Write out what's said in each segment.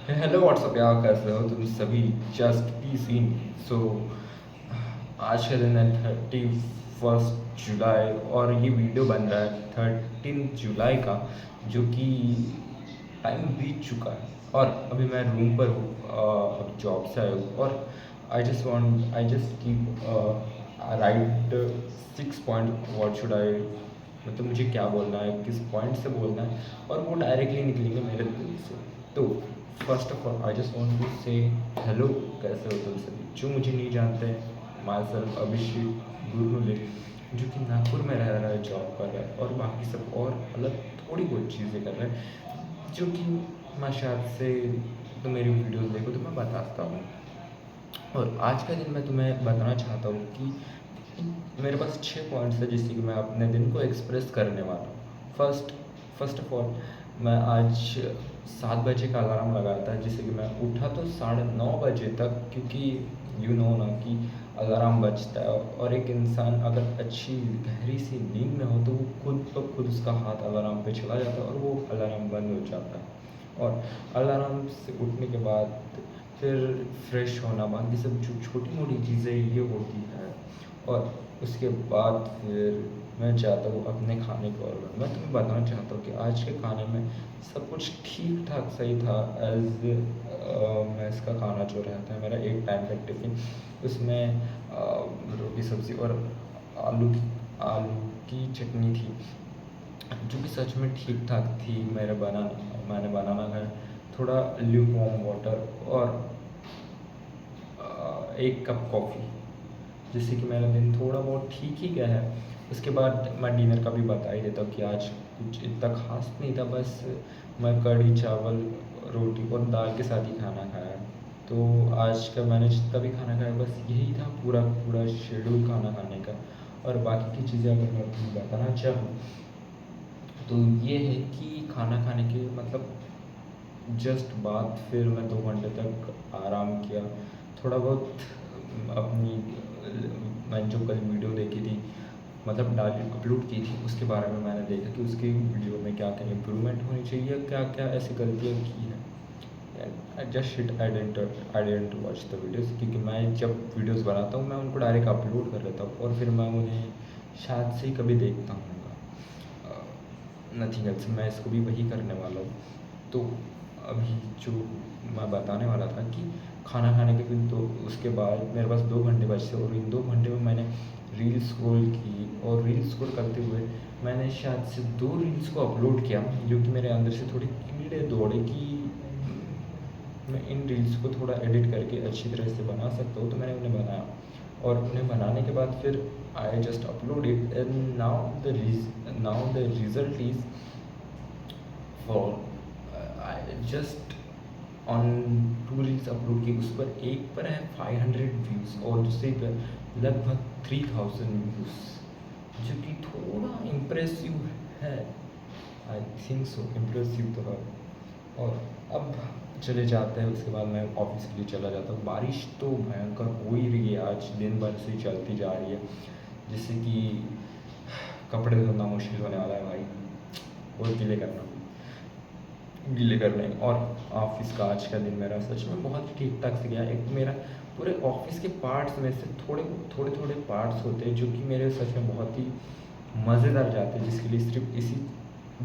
Hello what's up यार, कैसे हो तुम सभी? Just be seen. सो आज का दिन है 31 जुलाई और ये वीडियो बन रहा है 13 जुलाई का, जो कि टाइम बीत चुका है और अभी मैं रूम पर हूँ। अब जॉब से आया हूँ और I just keep right 6 point what should I, मतलब मुझे क्या बोलना है, किस पॉइंट से बोलना है, और वो डायरेक्टली निकलेंगे मेरे दिल से। तो first of all I just want to say hello, कैसे हो तुम सभी जो मुझे नहीं जानते हैं। माई सेल्फ अभिषेक गुरनुले, जो कि नागपुर में रह रहा है, जॉब कर रहा है और बाकी सब और अलग थोड़ी बहुत चीज़ें कर रहा है, जो कि मैं शायद से तो मेरी वीडियोस देखो तो मैं बताता हूँ। और आज का दिन मैं तुम्हें बताना चाहता हूँ कि मेरे पास 6 पॉइंट्स है जिससे कि मैं अपने दिन को एक्सप्रेस करने वाला हूँ। फर्स्ट ऑफ ऑल, मैं आज 7 बजे का अलार्म लगाया था, जिससे कि मैं उठा तो 9:30 बजे तक, क्योंकि यू नो ना कि अलार्म बजता है और एक इंसान अगर अच्छी गहरी सी नींद में हो तो वो खुद ब खुद उसका हाथ अलार्म पे चला जाता है और वो अलार्म बंद हो जाता है। और अलार्म से उठने के बाद फिर फ्रेश होना, बाकी सब जो छोटी मोटी चीज़ें ये होती है। और उसके बाद फिर मैं चाहता हूँ अपने खाने को, और मैं तुम्हें बताना चाहता हूँ कि आज के खाने में सब कुछ ठीक ठाक सही था। एज मैस का खाना जो रहता है मेरा, एक टाइम का टिफ़िन, उसमें रोटी सब्ज़ी और आलू की चटनी थी, जो कि सच में ठीक ठाक थी। मैंने बनाना खाया, थोड़ा ल्यूक वार्म वाटर और 1 कप कॉफ़ी, जिससे कि मेरा दिन थोड़ा बहुत ठीक ही गया है। उसके बाद मैं डिनर का भी बता ही देता हूँ कि आज कुछ इतना खास नहीं था, बस मैं कढ़ी चावल रोटी और दाल के साथ ही खाना खाया। तो आज का मैंने जितना भी खाना खाया बस यही था, पूरा पूरा शेड्यूल खाना खाने का। और बाकी की चीज़ें अगर मैं तुम्हें बताना चाहूँ तो ये है कि खाना खाने के मतलब जस्ट बाद फिर मैं 2 घंटे तक आराम किया, थोड़ा बहुत अपनी मैंने जो कल वीडियो देखी थी, मतलब डाली अपलोड की थी, उसके बारे में मैंने देखा कि उसकी वीडियो में क्या क्या इम्प्रूवमेंट होनी चाहिए, क्या क्या ऐसी गलतियाँ की हैं। I just shit, I dent watch the videos, क्योंकि मैं जब वीडियोज़ बनाता हूँ मैं उनको डायरेक्ट अपलोड कर लेता हूँ और फिर मैं उन्हें शायद से ही कभी देखता हूँ। नथिंग एल्स, मैं इसको भी वही करने वाला हूँ। तो अभी जो मैं बताने वाला था कि खाना खाने के फिर तो उसके बाद मेरे पास 2 घंटे बचे और इन 2 घंटे में मैंने रील स्क्रॉल की, और रील स्क्रॉल करते हुए मैंने शायद से 2 रील्स को अपलोड किया, जो कि मेरे अंदर से थोड़ी कीड़े दौड़े कि मैं इन रील्स को थोड़ा एडिट करके अच्छी तरह से बना सकता हूँ। तो मैंने उन्हें बनाया और उन्हें बनाने के बाद फिर I just upload it, and now the result is for I just on 2 reels upload की, उस पर एक पर है 500 व्यूज़ और दूसरे पर लगभग 3000 व्यूज़, जो कि थोड़ा इम्प्रेसिव है। आई थिंक सो, इम्प्रेसिव तो है। और अब चले जाते हैं, उसके बाद मैं ऑफिस के लिए चला जाता हूँ। बारिश तो भयंकर हो ही रही है, आज दिन भर से चलती जा रही है, जिससे कि कपड़े धोना मुश्किल होने वाला है भाई, और गीले करने। और ऑफिस का आज का दिन मेरा सच में बहुत ठीक ठाक से गया। एक मेरा पूरे ऑफिस के पार्ट्स में से थोड़े थोड़े थोड़े पार्ट्स होते हैं जो कि मेरे सच में बहुत ही मज़ेदार जाते हैं, जिसके लिए सिर्फ इसी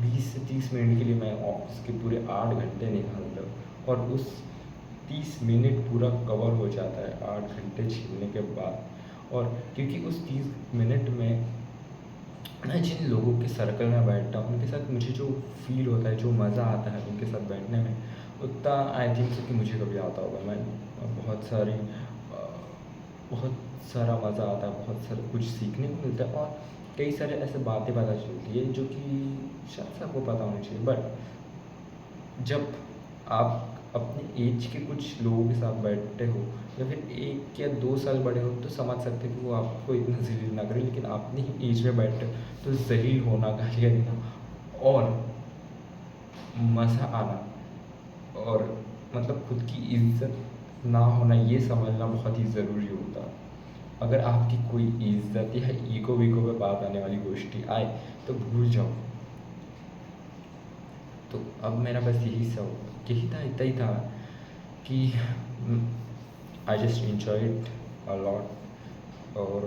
20 से 30 मिनट के लिए मैं ऑफिस के पूरे 8 घंटे निकालता हूँ, और उस 30 मिनट पूरा कवर हो जाता है 8 घंटे छीलने के बाद। और क्योंकि उस 30 मिनट में मैं जिन लोगों के सर्कल में बैठता हूँ उनके साथ मुझे जो फील होता है, जो मज़ा आता है उनके साथ बैठने में, उतना आई थिंक सो कि मुझे कभी आता होगा। मैं बहुत सारा मज़ा आता है, बहुत सारा कुछ सीखने को मिलता है, और कई सारे ऐसे बातें पता चलती है जो कि शायद से आपको पता होनी चाहिए। बट जब आप अपने एज के कुछ लोगों के साथ बैठते हो, या फिर 1 या 2 साल बड़े हो, तो समझ सकते हो कि वो आपको इतना ज़लील ना करें, लेकिन अपनी ही एज में बैठते हो तो ज़लील होना, गालियाँ देना और मज़ा आना, और मतलब खुद की इज़्ज़त ना होना, ये समझना बहुत ही ज़रूरी होता है। अगर आपकी कोई इज़्ज़त या ईगो वीगो पे बात आने वाली गोष्ठी आए तो भूल जाओ। तो अब मेरा बस यही था, इतना ही था। कि I just enjoyed a lot। और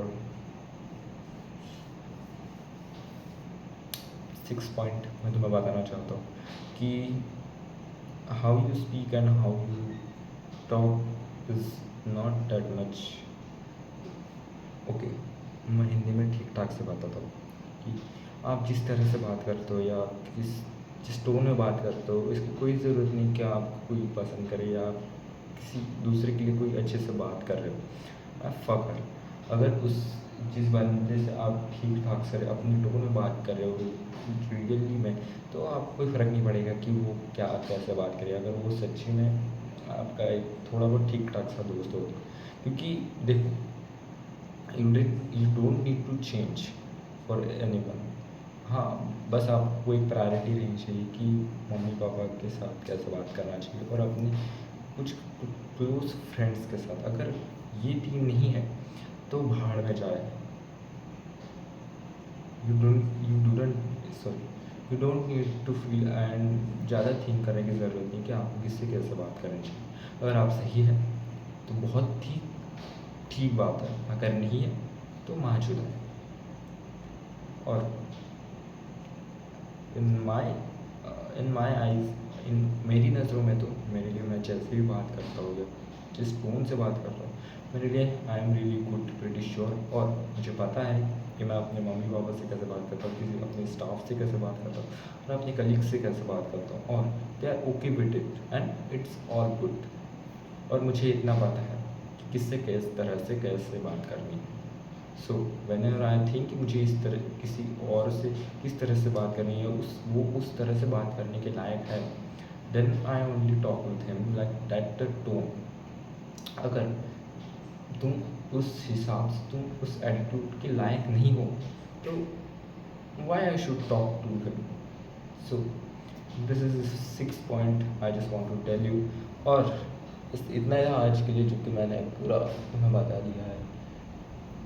6 पॉइंट मैं तुम्हें बताना चाहता हूँ कि how you speak and how you talk is not that much okay. मैं हिंदी में ठीक ठाक से बताता हूँ कि आप जिस तरह से बात करते हो या जिस टोन में बात करते हो, इसकी कोई ज़रूरत नहीं कि आपको कोई पसंद करे या आप किसी दूसरे के लिए कोई अच्छे से बात कर रहे हो। आप फ़कर अगर उस जिस बंदे से आप ठीक ठाक से अपनी टोन में बात कर रहे हो रियली में, तो आपको कोई फ़र्क नहीं पड़ेगा कि वो क्या कैसे बात करे, अगर वो सच्ची में आपका एक थोड़ा बहुत ठीक ठाक सा दोस्त हो। क्योंकि देखो, you don't need to change for anyone. हाँ, बस आपको एक प्रायोरिटी रहनी चाहिए कि मम्मी पापा के साथ कैसे बात करना चाहिए और अपने कुछ क्लोज फ्रेंड्स के साथ। अगर ये तीन नहीं है तो भाड़ में जाए। You don't need to feel and ज़्यादा थिंक करने की ज़रूरत नहीं कि आपको किससे कैसे बात करनी चाहिए। अगर आप सही हैं तो बहुत ही ठीक बात है, अगर नहीं है तो माजूद है। और इन माई आइज़, इन मेरी नज़रों में तो मेरे लिए, मैं जैसे भी बात करता हूँ या जिस टोन से बात कर रहा हूँ, मेरे लिए I am really good, pretty sure. और मुझे पता है कि मैं अपने मम्मी पापा से कैसे बात करता हूँ, किसी अपने स्टाफ से कैसे बात करता हूँ और अपने कलीग से कैसे बात करता हूँ, और they are okay with it and it's all good. और मुझे इतना पता है कि किससे किस तरह से कैसे बात करनी है। सो व्हेनेवर आई थिंक कि मुझे इस तरह किसी और से किस तरह से बात करनी है, वो उस तरह से बात करने के लायक है, then I only talk with him like that tone. अगर तुम उस हिसाब से, तुम उस एटीट्यूड के लायक नहीं हो, तो why I should talk to him. So this is 6 point I just want to tell you. और इतना है आज के लिए, जो कि मैंने पूरा तुम्हें बता दिया है।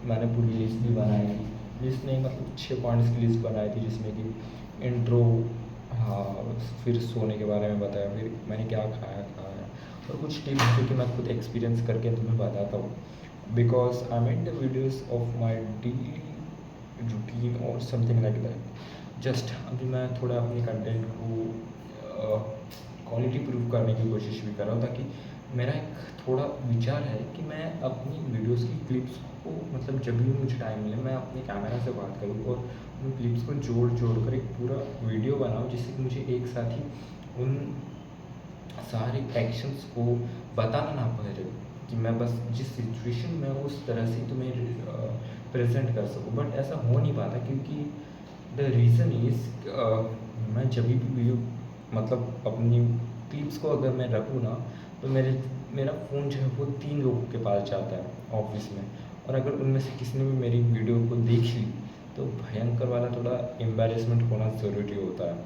मैंने पूरी लिस्ट भी बनाई थी, लिस्ट नहीं मतलब 6 पॉइंट्स की लिस्ट बनाई थी, जिसमें कि इंट्रो, हाँ, फिर सोने के बारे में बताया, फिर मैंने क्या खाया और कुछ टिप्स जो कि मैं खुद एक्सपीरियंस करके तुम्हें बताता हूँ। Because I made the videos of my daily routine और समथिंग लाइक दैट। जस्ट अभी मैं थोड़ा अपने कंटेंट को क्वालिटी प्रूव करने की कोशिश भी कर रहा हूँ, ताकि मेरा एक थोड़ा विचार है कि मैं अपनी वीडियोस की क्लिप्स को, मतलब जब भी मुझे टाइम मिले, मैं अपने कैमरा से बात करूँ और उन क्लिप्स को जोड़ कर एक पूरा वीडियो बनाऊँ, जिससे कि मुझे एक साथ ही उन सारे एक्शंस को बताना ना पड़े, कि मैं बस जिस सिचुएशन में उस तरह से तुम्हें प्रेजेंट कर सकूँ। बट ऐसा हो नहीं पाता, क्योंकि द रीज़न इज़ मैं जब भी वीडियो, मतलब अपनी क्लिप्स को अगर मैं रखूँ ना, तो मेरा फ़ोन जो है वो 3 लोगों के पास जाता है ऑफिस में, और अगर उनमें से किसी ने भी मेरी वीडियो को देख ली, तो भयंकर वाला थोड़ा एम्बैरेसमेंट होना ज़रूरी होता है।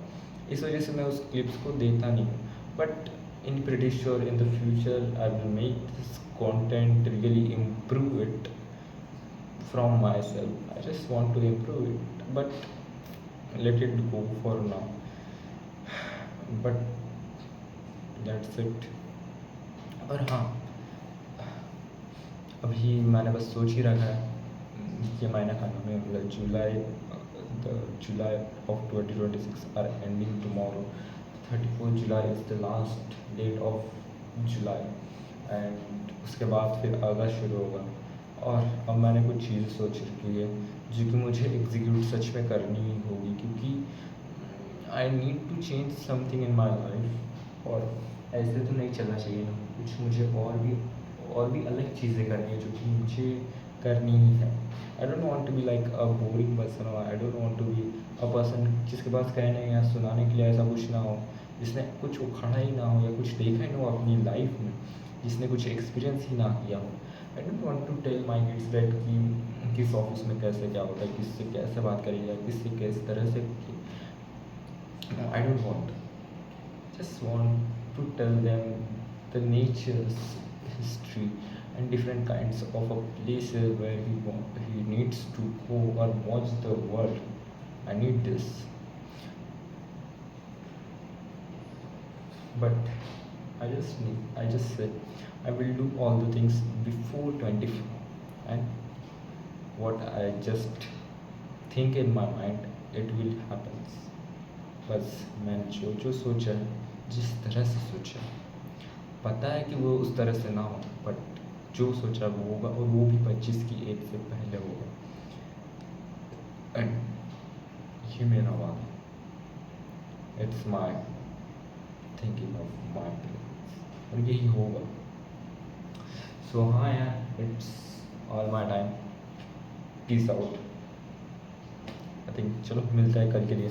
इस वजह से मैं उस क्लिप्स को देता नहीं हूँ। But in pretty sure in the future I will make this content really improve it from myself. I just want to improve it, but let it go for now. But that's it. और हाँ, अभी मैंने बस सोच ही रखा है ये महीना खाना में, मतलब July of 2026 are ending tomorrow. 31 July is the last date of July, and उसके बाद फिर अगस्त शुरू होगा। और अब मैंने कुछ चीज़ें सोच रखी है जो कि मुझे एग्जीक्यूट सच में करनी ही होगी, क्योंकि I need to change something in my life. और ऐसे तो नहीं चलना चाहिए ना, कुछ मुझे और भी अलग चीज़ें करनी है जो कि मुझे करनी ही है। I don't want to be like a boring person, और I don't want to be a person जिसके पास कहने या सुनाने के लिए ऐसा कुछ ना हो, जिसने कुछ उखाड़ा ही ना हो या कुछ देखा ही ना हो अपनी लाइफ में, जिसने कुछ एक्सपीरियंस ही ना किया हो। I don't want to tell my kids that कि किस ऑफिस में कैसे क्या होता है, किससे कैसे बात करिए या किससे किस तरह से। आई don't want, just want to tell them the nature's history and different kinds of a places where he needs to go or watch the world. I need this. But I just said I will do all the things before 24, and what I just think in my mind, it will happen. बस मैंने जो जो सोचा है, जिस तरह से सोचा है, पता है कि वो उस तरह से ना हो, बट जो सोचा वो होगा, और वो भी 25 की एज से पहले होगा। एंड ये मेरा वादा, it's my thinking of my plans, और यही होगा। सो हाँ यार, it's all my time. Peace out. I think चलो मिलता है कल के लिए।